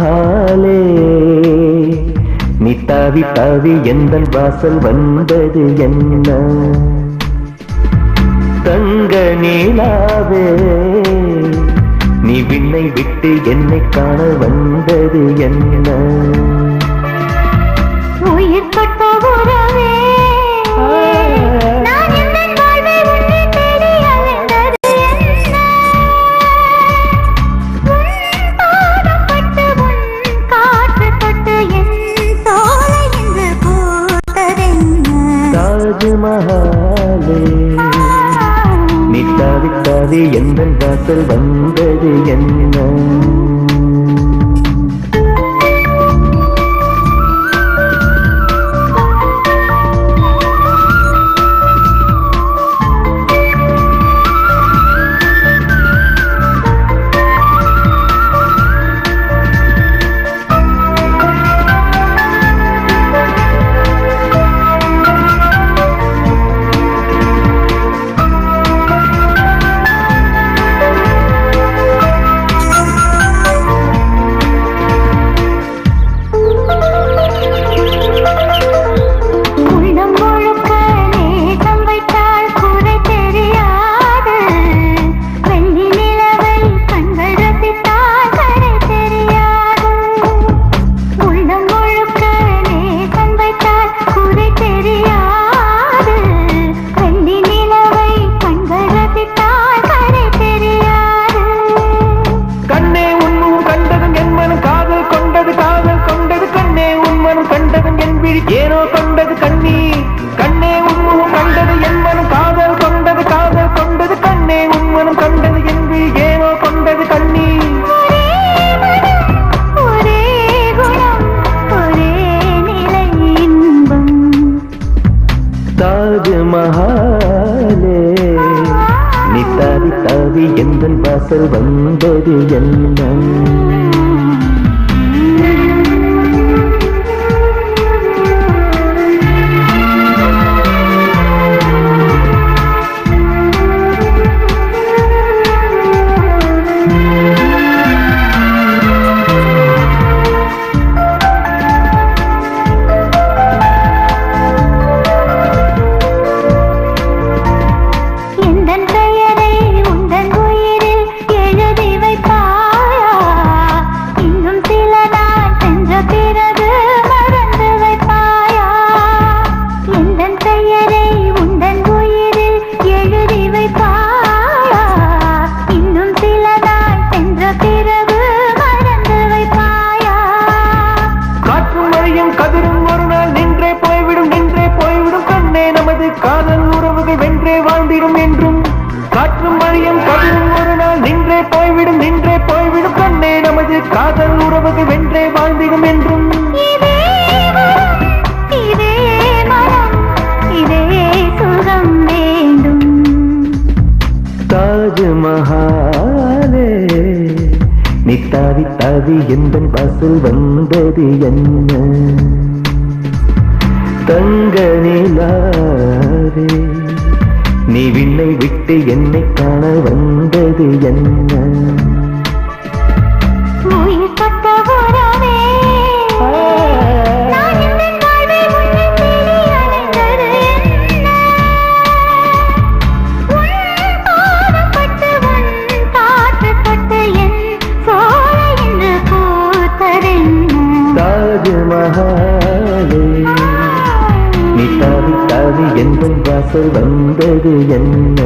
தாஜ்மஹாலே நீ தாவி தாவி எந்தன் வாசல் வந்தது என்ன? தங்க நீலாவே நீ விண்ணை விட்டு என்னை காண வந்தது என்ன? உயிர் தொட்ட உறவே தாஜ்மஹாலே நீ தாவி தாவி எந்தன் வாசல் வந்தது என்ன? ஏனோ கொண்டது கண்ணி கண்ணே உன்முகம் கண்டது என் மனம் காதல் கொண்டது காதல் கொண்டது கண்ணே உன்மனம் கண்டது என்று ஏனோ கொண்டது கண்ணி. ஒரே குணம் ஒரே நிலை இன்பம். தாஜ்மஹாலே நீ தாவி தாவி எந்தன் வாசல் வந்தது என்ன? காதல் உறவுகள் வென்றே வாழ்ந்திடும் என்றும் காற்றும் மழையும் கதிரும் ஒரு நாள் நின்றே போய்விடும் கண்ணே நமது காதல் உறவுகள் வென்றே வாழ்ந்திடும் என்றும். இதே மனம் இதே சுகம் வேண்டும். தாஜ்மஹாலே நீ தாவி தாவி எந்தன் வாசல் வந்தது என்ன? தங்க நிலாவே நீ விண்ணை விட்டு என்னை காண வந்தது என்ன? உயிர் தொட்ட உறவே தாஜ்மஹாலே நீ தாவி தாவி எந்தன் வாசல் வந்தது என்ன?